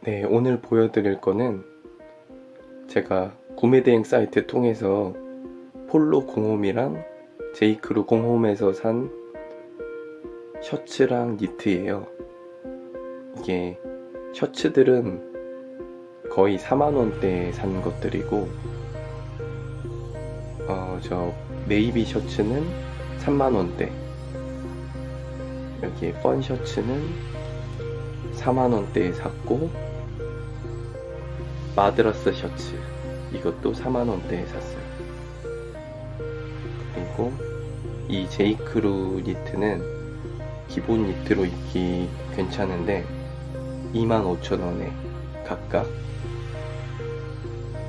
네, 오늘 보여드릴 거는 제가 구매대행 사이트 통해서 폴로 공홈이랑 제이크루 공홈에서 산 셔츠랑 니트예요. 이게 셔츠들은 거의 4만원대에 산 것들이고 저 네이비 셔츠는 3만원대, 여기 펀 셔츠는 4만원대에 샀고, 마드라스 셔츠 이것도 4만원대에 샀어요. 그리고 이 제이크루 니트는 기본 니트로 입기 괜찮은데 25,000원에 각각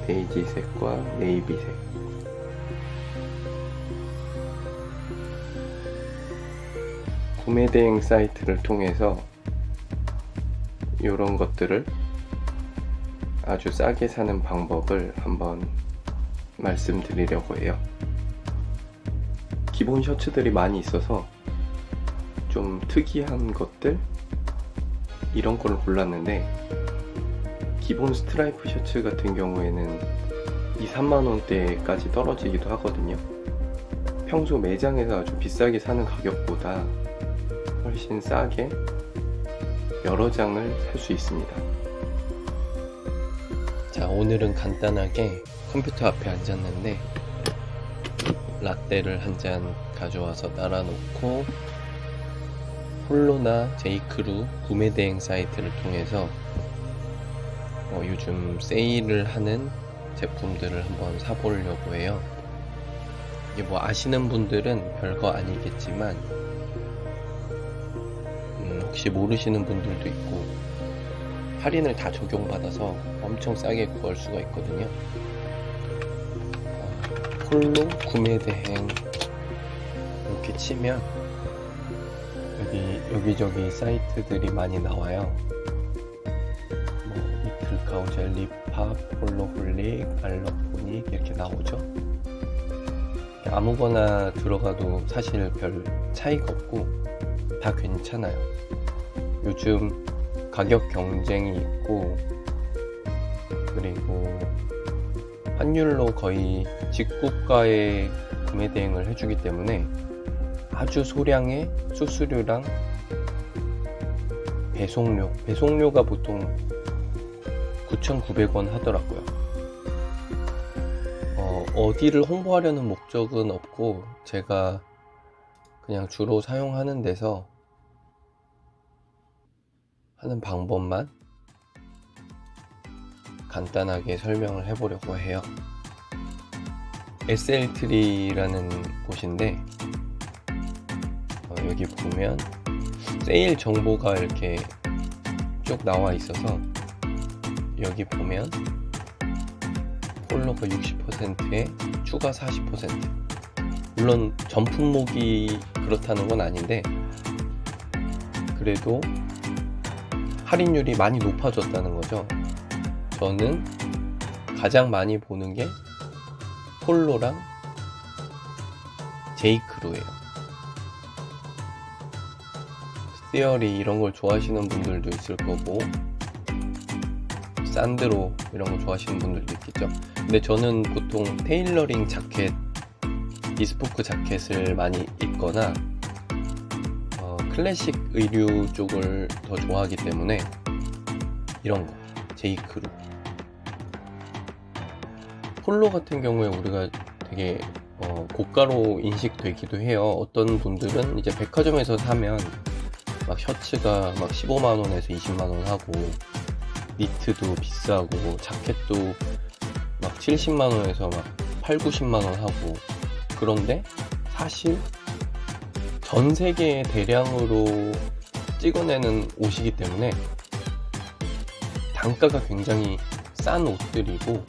베이지색과 네이비색. 구매대행 사이트를 통해서 이런 것들을 아주 싸게 사는 방법을 한번 말씀드리려고 해요. 기본 셔츠들이 많이 있어서 좀 특이한 것들 이런 걸 골랐는데, 기본 스트라이프 셔츠 같은 경우에는 2-3만원대까지 떨어지기도 하거든요. 평소 매장에서 아주 비싸게 사는 가격보다 훨씬 싸게 여러 장을 살 수 있습니다. 자, 오늘은 간단하게 컴퓨터 앞에 앉았는데 라떼를 한 잔 가져와서 따라 놓고 폴로나 제이크루 구매대행 사이트를 통해서 요즘 세일을 하는 제품들을 한번 사보려고 해요. 이게 뭐 아시는 분들은 별거 아니겠지만 혹시 모르시는 분들도 있고 할인을 다 적용받아서 엄청 싸게 구할 수가 있거든요. 폴로 구매대행 이렇게 치면 여기저기 사이트들이 많이 나와요. 뭐 이틀카우젤, 리팝, 폴로홀릭, 알러포닉 이렇게 나오죠. 아무거나 들어가도 사실 별 차이가 없고 다 괜찮아요. 요즘 가격 경쟁이 있고, 그리고 환율로 거의 직구가에 구매 대행을 해주기 때문에 아주 소량의 수수료랑 배송료가 보통 9,900원 하더라고요. 어디를 홍보하려는 목적은 없고 제가 그냥 주로 사용하는 데서 하는 방법만 간단하게 설명을 해보려고 해요. SL트리라는 곳인데 여기 보면 세일 정보가 이렇게 쭉 나와 있어서 여기 보면 폴로가 60%에 추가 40%, 물론 전 품목이 그렇다는 건 아닌데 그래도 할인율이 많이 높아졌다는 거죠. 저는 가장 많이 보는 게 폴로랑 제이크루예요. 스티어리 이런 걸 좋아하시는 분들도 있을 거고, 산드로 이런 거 좋아하시는 분들도 있겠죠. 근데 저는 보통 테일러링 자켓, 비스포크 자켓을 많이 입거나 클래식 의류 쪽을 더 좋아하기 때문에 이런 거, 제이크루. 폴로 같은 경우에 우리가 되게 고가로 인식되기도 해요. 어떤 분들은 이제 백화점에서 사면 막 셔츠가 막 15만원에서 20만원 하고, 니트도 비싸고, 자켓도 막 70만원에서 막 8, 90만원 하고, 그런데 사실 전 세계에 대량으로 찍어내는 옷이기 때문에 단가가 굉장히 싼 옷들이고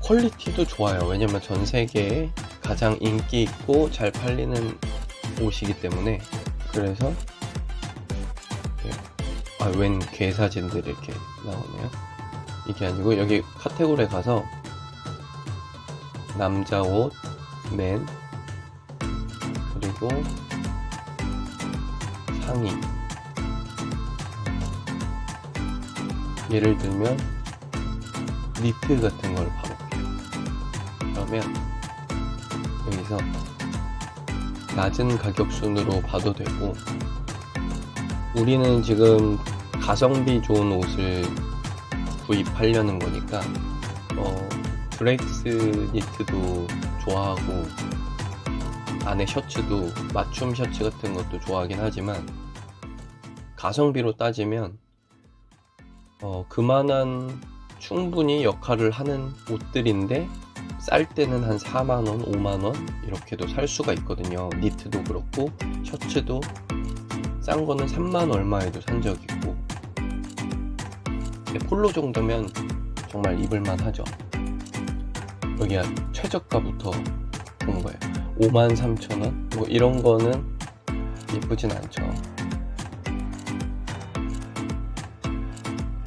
퀄리티도 좋아요. 왜냐면 전 세계에 가장 인기 있고 잘 팔리는 옷이기 때문에. 그래서 웬 개 사진들이 이렇게 나오네요. 이게 아니고 여기 카테고리에 가서 남자 옷, 맨, 그리고 상의, 예를 들면 니트 같은 걸 봐볼게요. 그러면 여기서 낮은 가격 순으로 봐도 되고, 우리는 지금 가성비 좋은 옷을 구입하려는 거니까 브레이크스 니트도 좋아하고 안에 셔츠도 맞춤 셔츠 같은 것도 좋아하긴 하지만, 가성비로 따지면 그만한 충분히 역할을 하는 옷들인데 쌀 때는 한 4만원, 5만원 이렇게도 살 수가 있거든요. 니트도 그렇고 셔츠도 싼 거는 3만 얼마에도 산 적이 있고, 근데 폴로 정도면 정말 입을만 하죠. 여기가 최저가부터 본 거예요. 53,000원 뭐 이런 거는 예쁘진 않죠.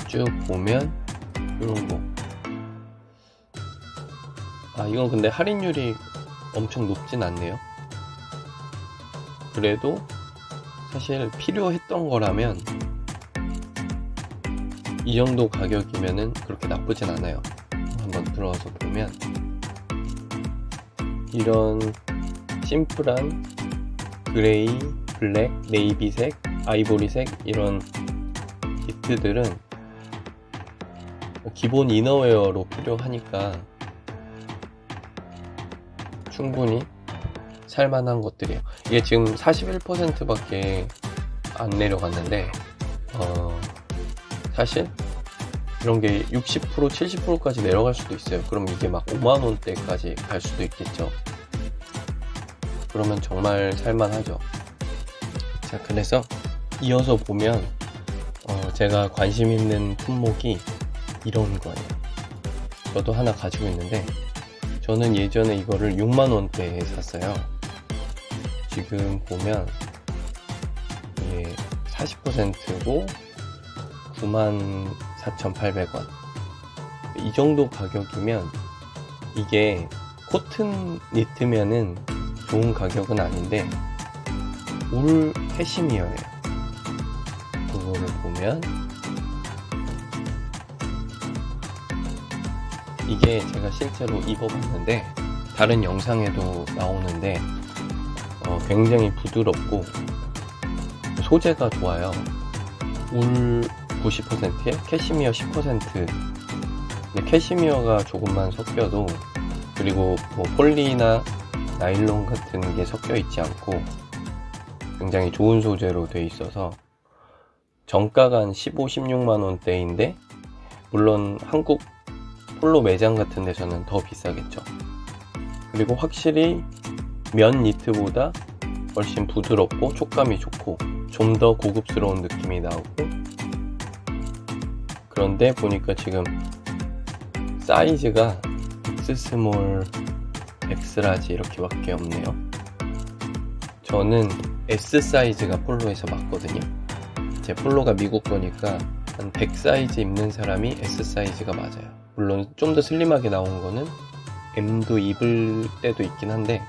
쭉 보면 이런 거, 이건 근데 할인율이 엄청 높진 않네요. 그래도 사실 필요했던 거라면 이 정도 가격이면은 그렇게 나쁘진 않아요. 한번 들어와서 보면 이런 심플한 그레이, 블랙, 네이비색, 아이보리색 이런 니트들은 기본 이너웨어로 필요하니까 충분히 살만한 것들이에요. 이게 지금 41%밖에 안 내려갔는데 사실 이런 게 60%, 70%까지 내려갈 수도 있어요. 그럼 이게 막 5만원대까지 갈 수도 있겠죠. 그러면 정말 살만하죠. 자, 그래서 이어서 보면 제가 관심 있는 품목이 이런 거예요. 저도 하나 가지고 있는데, 저는 예전에 이거를 6만원대에 샀어요. 지금 보면 이게 40%고 94,800원. 이 정도 가격이면, 이게 코튼 니트면은 좋은 가격은 아닌데 울 캐시미어예요. 그거를 보면 이게 제가 실제로 입어봤는데, 다른 영상에도 나오는데 굉장히 부드럽고 소재가 좋아요. 울 90%에 캐시미어 10%. 근데 캐시미어가 조금만 섞여도, 그리고 뭐 폴리나 나일론 같은 게 섞여 있지 않고 굉장히 좋은 소재로 돼 있어서 정가가 한 15, 16만 원대인데, 물론 한국 폴로 매장 같은 데서는 더 비싸겠죠. 그리고 확실히 면 니트보다 훨씬 부드럽고 촉감이 좋고 좀 더 고급스러운 느낌이 나오고, 그런데 보니까 지금 사이즈가 X 스몰, X 라지 이렇게밖에 없네요. 저는 S 사이즈가 폴로에서 맞거든요. 제 폴로가 미국 거니까 한 100 사이즈 입는 사람이 S 사이즈가 맞아요. 물론 좀 더 슬림하게 나온 거는 M도 입을 때도 있긴 한데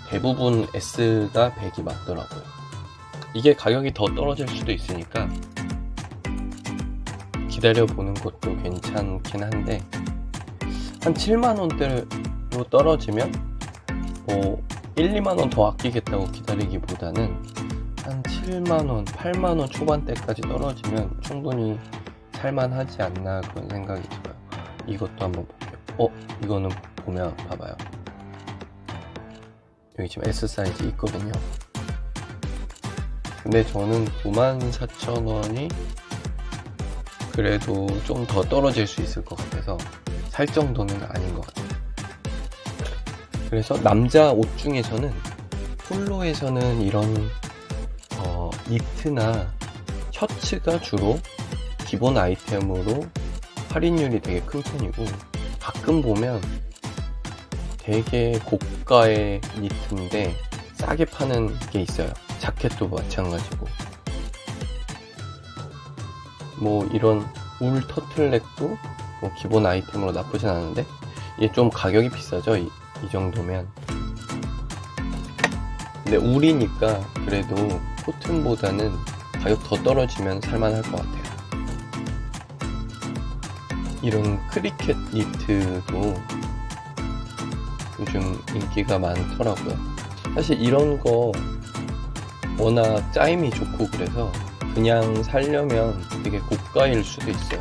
대부분 S가 100이 맞더라고요. 이게 가격이 더 떨어질 수도 있으니까 기다려보는 것도 괜찮긴 한데, 한 7만원대로 떨어지면 뭐 1, 2만원 더 아끼겠다고 기다리기보다는 한 7만원, 8만원 초반대까지 떨어지면 충분히 살만하지 않나 그런 생각이 들어요. 이것도 한번 볼게요. 이거는 보면 봐봐요. 여기 지금 S 사이즈 있거든요. 근데 저는 94,000원이 그래도 좀 더 떨어질 수 있을 것 같아서 살 정도는 아닌 것 같아요. 그래서 남자 옷 중에서는 폴로에서는 이런 니트나 셔츠가 주로 기본 아이템으로 할인율이 되게 큰 편이고, 가끔 보면 되게 고가의 니트인데 싸게 파는 게 있어요. 자켓도 마찬가지고, 뭐 이런 울 터틀넥도 뭐 기본 아이템으로 나쁘진 않은데 이게 좀 가격이 비싸죠. 이 정도면. 근데 울이니까 그래도 코튼보다는 가격 더 떨어지면 살만할 것 같아요. 이런 크리켓 니트도 요즘 인기가 많더라고요. 사실 이런 거 워낙 짜임이 좋고 그래서 그냥 사려면 되게 고가일 수도 있어요.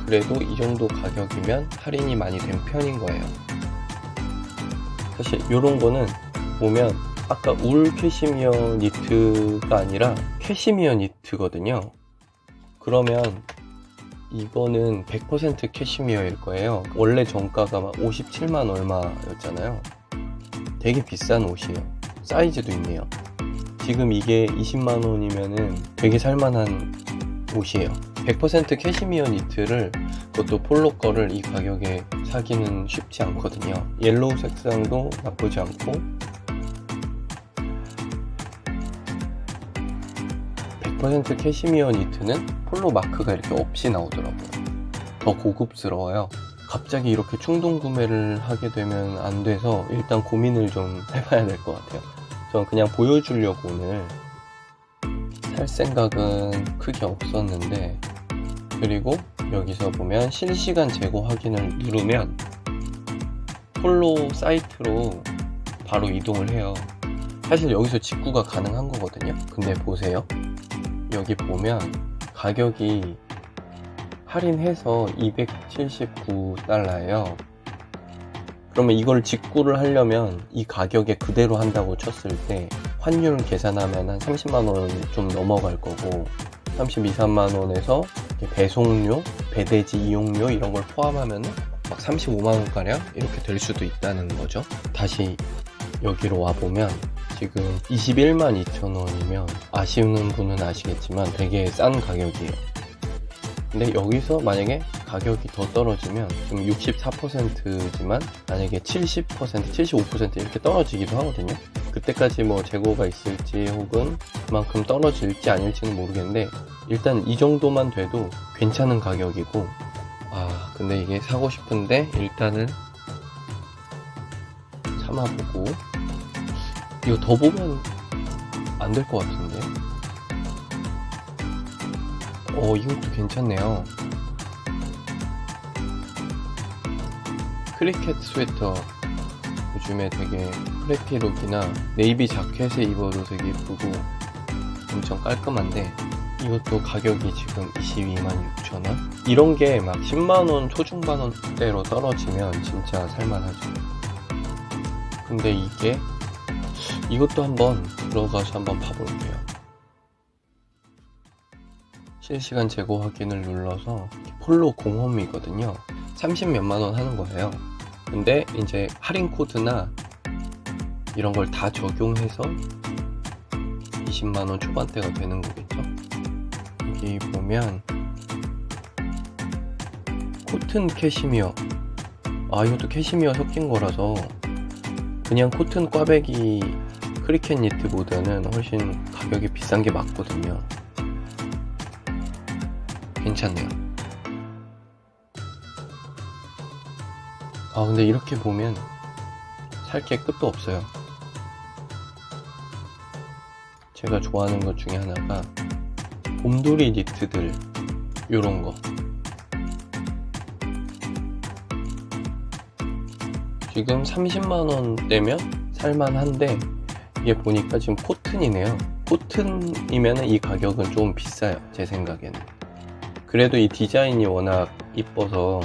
그래도 이 정도 가격이면 할인이 많이 된 편인 거예요. 사실 이런 거는 보면 아까 울 캐시미어 니트가 아니라 캐시미어 니트거든요. 그러면 이거는 100% 캐시미어일 거예요. 원래 정가가 막 57만 얼마였잖아요. 되게 비싼 옷이에요. 사이즈도 있네요. 지금 이게 20만 원이면은 되게 살만한 옷이에요. 100% 캐시미어 니트를, 그것도 폴로 거를 이 가격에 사기는 쉽지 않거든요. 옐로우 색상도 나쁘지 않고 100% 캐시미어 니트는 폴로 마크가 이렇게 없이 나오더라고요. 더 고급스러워요. 갑자기 이렇게 충동 구매를 하게 되면 안 돼서 일단 고민을 좀 해봐야 될 것 같아요. 전 그냥 보여주려고 오늘 살 생각은 크게 없었는데, 그리고 여기서 보면 실시간 재고 확인을 누르면 폴로 사이트로 바로 이동을 해요. 사실 여기서 직구가 가능한 거거든요. 근데 보세요. 여기 보면 가격이 할인해서 279달러예요. 그러면 이걸 직구를 하려면 이 가격에 그대로 한다고 쳤을 때 환율 계산하면 한 30만원 좀 넘어갈 거고, 32, 3만원에서 배송료, 배대지 이용료 이런 걸 포함하면 막 35만원가량 이렇게 될 수도 있다는 거죠. 다시 여기로 와보면 지금 21만 2천원이면 아시는 분은 아시겠지만 되게 싼 가격이에요. 근데 여기서 만약에 가격이 더 떨어지면 지금 64%지만 만약에 70%, 75% 이렇게 떨어지기도 하거든요. 그때까지 뭐 재고가 있을지 혹은 그만큼 떨어질지 아닐지는 모르겠는데, 일단 이 정도만 돼도 괜찮은 가격이고, 근데 이게 사고 싶은데 일단은 참아보고, 이거 더 보면 안 될 것 같은데. 이것도 괜찮네요. 크리켓 스웨터 요즘에 되게 프레피룩이나 네이비 자켓에 입어도 되게 예쁘고 엄청 깔끔한데, 이것도 가격이 지금 22만 6천원? 이런 게 막 10만원 초중반원대로 떨어지면 진짜 살만하죠. 근데 이것도 한번 들어가서 한번 봐볼게요. 실시간 재고 확인을 눌러서 폴로 공홈이거든요. 30 몇만원 하는 거예요. 근데 이제 할인 코드나 이런 걸 다 적용해서 20만원 초반대가 되는 거겠죠. 여기 보면 코튼 캐시미어, 이것도 캐시미어 섞인 거라서 그냥 코튼 꽈배기 크리켓 니트보다는 훨씬 가격이 비싼 게 맞거든요. 괜찮네요. 근데 이렇게 보면 살 게 끝도 없어요. 제가 좋아하는 것 중에 하나가 곰돌이 니트들, 요런 거. 지금 30만원대면 살만한데, 이게 보니까 지금 코튼이네요. 코튼이면 이 가격은 좀 비싸요, 제 생각에는. 그래도 이 디자인이 워낙 이뻐서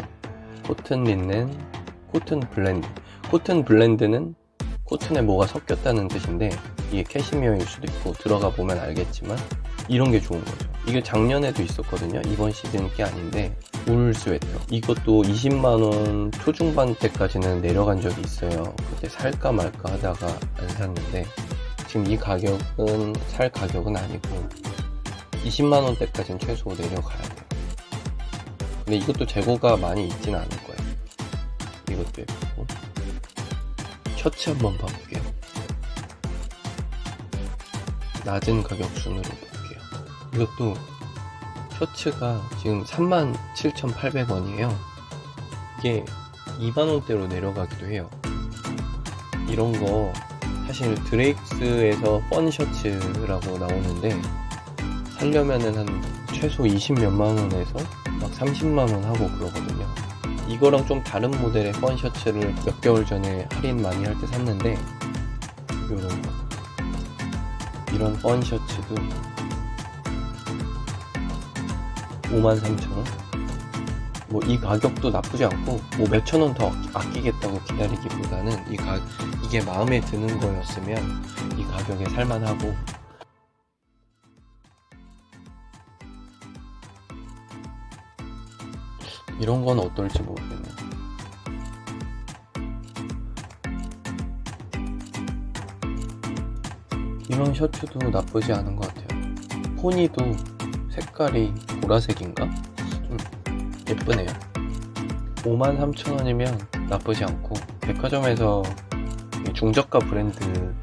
코튼 린넨, 코튼 블렌드. 코튼 블렌드는 코튼에 뭐가 섞였다는 뜻인데, 이게 캐시미어일 수도 있고 들어가 보면 알겠지만 이런 게 좋은 거죠. 이게 작년에도 있었거든요. 이번 시즌 게 아닌데, 울 스웨터. 이것도 20만원 초중반 때까지는 내려간 적이 있어요. 그때 살까 말까 하다가 안 샀는데, 지금 이 가격은 살 가격은 아니고 20만원 대까지는 최소 내려가야 돼요. 근데 이것도 재고가 많이 있진 않을 거예요. 이것도 예쁘고. 셔츠 한번 봐볼게요. 낮은 가격 순으로 볼게요. 이것도 셔츠가 지금 37,800원이에요. 이게 2만원대로 내려가기도 해요. 이런 거 사실 드레익스에서 펀 셔츠라고 나오는데, 사려면은 한 최소 20 몇만 원에서 막 30만 원 하고 그러거든요. 이거랑 좀 다른 모델의 펀 셔츠를 몇 개월 전에 할인 많이 할 때 샀는데, 요런 거, 이런 펀 셔츠도 53,000원? 뭐 이 가격도 나쁘지 않고, 뭐 몇천 원 더 아끼겠다고 기다리기보다는 이게 마음에 드는 거였으면 이 가격에 살만하고, 이런 건 어떨지 모르겠네요. 이런 셔츠도 나쁘지 않은 것 같아요. 포니도 색깔이 보라색인가? 좀 예쁘네요. 53,000원이면 나쁘지 않고, 백화점에서 중저가 브랜드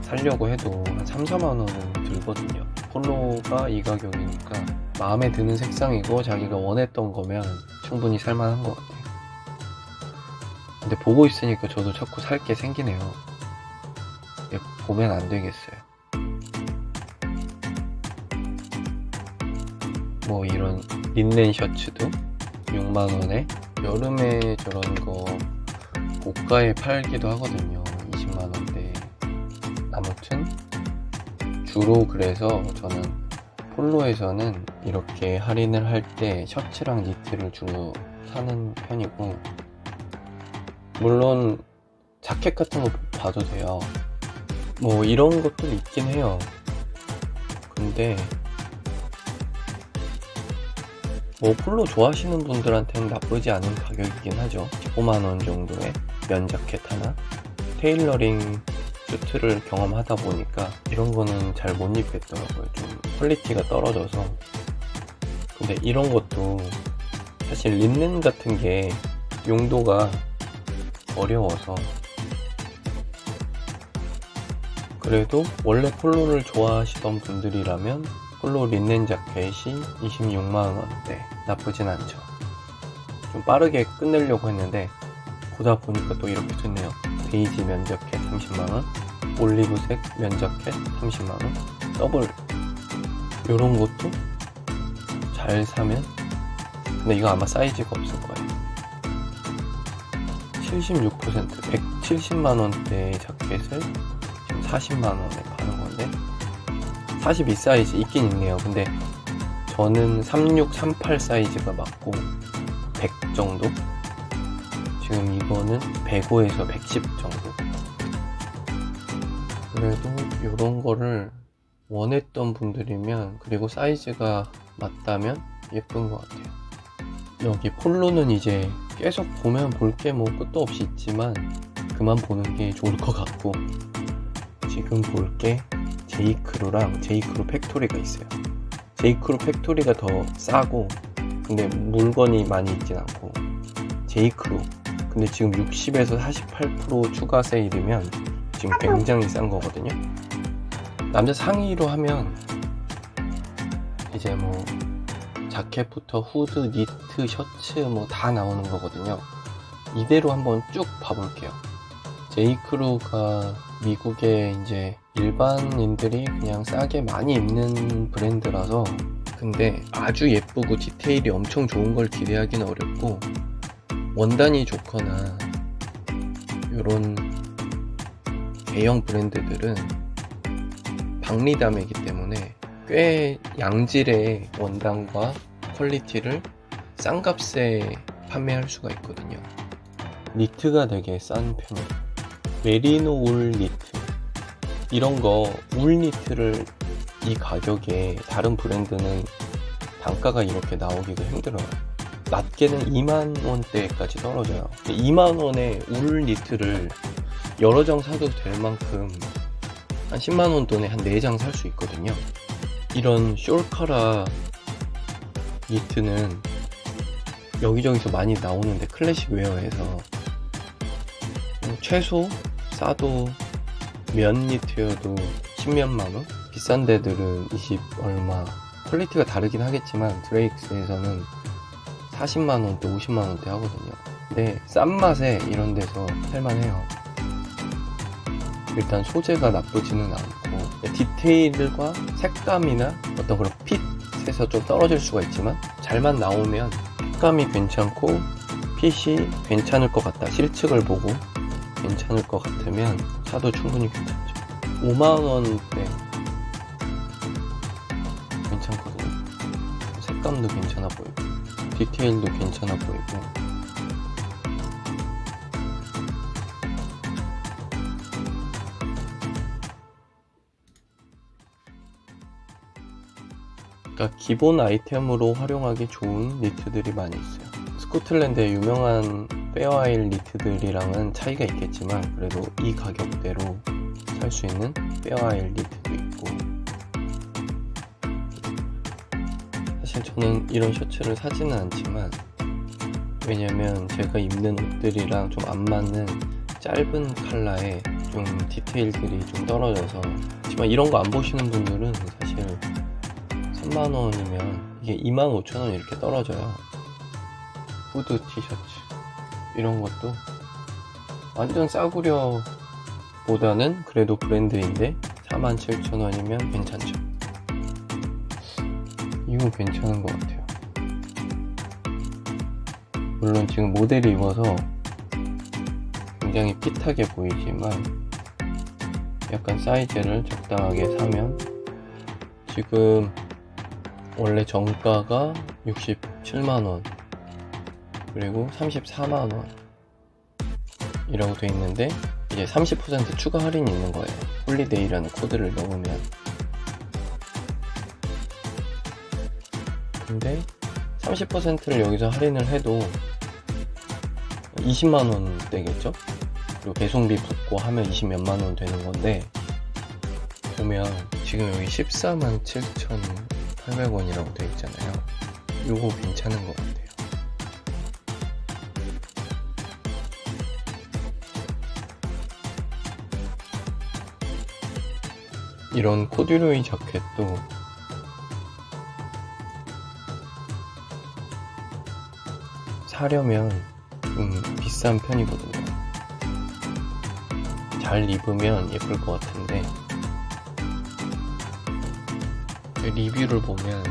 살려고 해도 한 3, 4만원은 들거든요. 폴로가 이 가격이니까 마음에 드는 색상이고 자기가 원했던 거면 충분히 살만한 것 같아요. 근데 보고 있으니까 저도 자꾸 살 게 생기네요. 보면 안 되겠어요. 뭐 이런 린넨 셔츠도 6만원에, 여름에 저런 거 고가에 팔기도 하거든요. 20만원대. 아무튼 주로 그래서 저는 폴로에서는 이렇게 할인을 할 때 셔츠랑 니트를 주로 사는 편이고, 물론 자켓 같은 거 봐도 돼요. 뭐 이런 것도 있긴 해요. 근데 뭐 폴로 좋아하시는 분들한테는 나쁘지 않은 가격이긴 하죠. 15만원 정도의 면 자켓 하나, 테일러링 슈트를 경험하다 보니까 이런 거는 잘 못 입겠더라고요. 좀 퀄리티가 떨어져서. 근데 이런 것도 사실 린넨 같은 게 용도가 어려워서, 그래도 원래 폴로를 좋아하시던 분들이라면 폴로 린넨 자켓이 26만원대 나쁘진 않죠. 좀 빠르게 끝내려고 했는데 보다 보니까 또 이렇게 됐네요. 베이지 면 자켓 30만원, 올리브색 면 자켓 30만원, 더블. 요런 것도 잘 사면, 근데 이거 아마 사이즈가 없을 거예요. 76%, 170만원대의 자켓을 지금 40만원에 파는 건데, 42 사이즈 있긴 있네요. 근데 저는 36, 38 사이즈가 맞고 100 정도? 지금 이거는 105에서 110 정도. 그래도 이런 거를 원했던 분들이면, 그리고 사이즈가 맞다면 예쁜 것 같아요. 여기 폴로는 이제 계속 보면 볼 게 뭐 끝도 없이 있지만 그만 보는 게 좋을 것 같고, 지금 볼 게 제이크루랑 제이크루 팩토리가 있어요. 제이크루 팩토리가 더 싸고, 근데 물건이 많이 있진 않고, 제이크루 근데 지금 60에서 48% 추가 세일이면 지금 굉장히 싼 거거든요. 남자 상의로 하면 이제 뭐 자켓부터 후드, 니트, 셔츠 뭐 다 나오는 거거든요. 이대로 한번 쭉 봐볼게요. 제이크루가 미국의 이제 일반인들이 그냥 싸게 많이 입는 브랜드라서, 근데 아주 예쁘고 디테일이 엄청 좋은 걸 기대하기는 어렵고, 원단이 좋거나 이런 대형 브랜드들은 박리담이기 때문에 꽤 양질의 원단과 퀄리티를 싼 값에 판매할 수가 있거든요. 니트가 되게 싼 편이에요. 메리노 울 니트, 이런 거 울 니트를 이 가격에 다른 브랜드는 단가가 이렇게 나오기가 힘들어요. 낮게는 2만원대까지 떨어져요. 2만원에 울 니트를 여러 장 사도 될 만큼 한 10만원 돈에 한 4장 살 수 있거든요. 이런 숄카라 니트는 여기저기서 많이 나오는데, 클래식 웨어에서 최소 싸도 면 니트여도 10몇만원? 비싼 데들은 20 얼마. 퀄리티가 다르긴 하겠지만 드레익스에서는 40만원대, 50만원대 하거든요. 근데 싼 맛에 이런 데서 살만해요. 일단 소재가 나쁘지는 않고, 디테일과 색감이나 어떤 그런 핏에서 좀 떨어질 수가 있지만 잘만 나오면 색감이 괜찮고 핏이 괜찮을 것 같다, 실측을 보고 괜찮을 것 같으면 사도 충분히 괜찮죠. 5만원대 괜찮거든요. 색감도 괜찮아 보이고 디테일도 괜찮아 보이고. 그러니까 기본 아이템으로 활용하기 좋은 니트들이 많이 있어요. 스코틀랜드의 유명한 페어아일 니트들이랑은 차이가 있겠지만 그래도 이 가격대로 살 수 있는 페어아일 니트도 있고. 사실 저는 이런 셔츠를 사지는 않지만, 왜냐면 제가 입는 옷들이랑 좀 안 맞는 짧은 컬러에 좀 디테일들이 좀 떨어져서. 하지만 이런 거 안 보시는 분들은 사실 3만원이면 이게 25,000원 이렇게 떨어져요. 후드 티셔츠 이런 것도 완전 싸구려 보다는 그래도 브랜드인데 47,000원이면 괜찮죠. 이건 괜찮은 것 같아요. 물론 지금 모델이 입어서 굉장히 핏하게 보이지만 약간 사이즈를 적당하게 사면, 지금 원래 정가가 67만원 그리고 34만원 이라고 돼 있는데 이제 30% 추가 할인이 있는 거예요. 홀리데이라는 코드를 넣으면. 근데 30%를 여기서 할인을 해도 20만원 되겠죠? 그리고 배송비 붙고 하면 20몇만원 되는 건데, 보면 지금 여기 147,800원이라고 되어 있잖아요. 요거 괜찮은 것 같아요. 이런 코듀로이 자켓도 사려면 좀 비싼 편이거든요. 잘 입으면 예쁠 것 같은데, 리뷰를 보면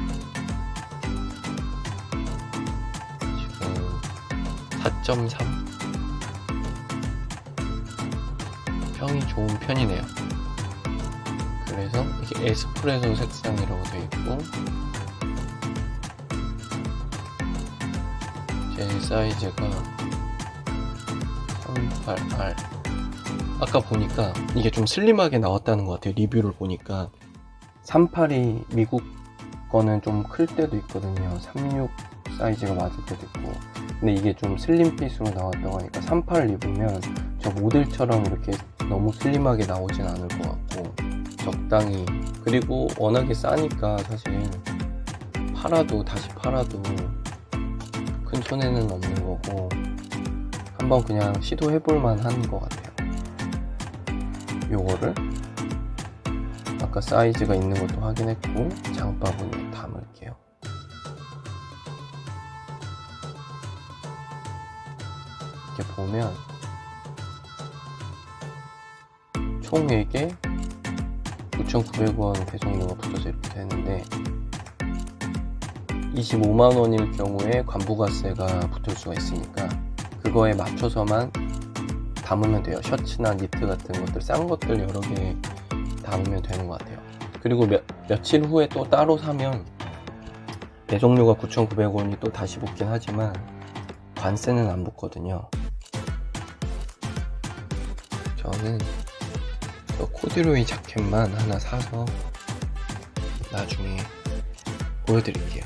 지금 4.3 평이 좋은 편이네요. 그래서 이게 에스프레소 색상이라고 되어 있고, 제 사이즈가 38R. 아까 보니까 이게 좀 슬림하게 나왔다는 것 같아요. 리뷰를 보니까 38이 미국 거는 좀 클 때도 있거든요. 36 사이즈가 맞을 때도 있고. 근데 이게 좀 슬림 핏으로 나왔다고 하니까 38을 입으면 저 모델처럼 이렇게 너무 슬림하게 나오진 않을 것 같고, 적당히. 그리고 워낙에 싸니까 사실 다시 팔아도 큰 손해는 없는 거고, 한번 그냥 시도해볼 만한 것 같아요. 요거를 아까 사이즈가 있는 것도 확인했고 장바구니에 담을게요. 이렇게 보면 총액에 9,900원 배송료가 붙어서 이렇게 되는데, 25만원일 경우에 관부가세가 붙을 수가 있으니까 그거에 맞춰서만 담으면 돼요. 셔츠나 니트 같은 것들, 싼 것들 여러 개 담으면 되는 것 같아요. 그리고 며칠 후에 또 따로 사면 배송료가 9,900원이 또 다시 붙긴 하지만 관세는 안 붙거든요. 저는 저 코듀로이 자켓만 하나 사서 나중에 보여드릴게요.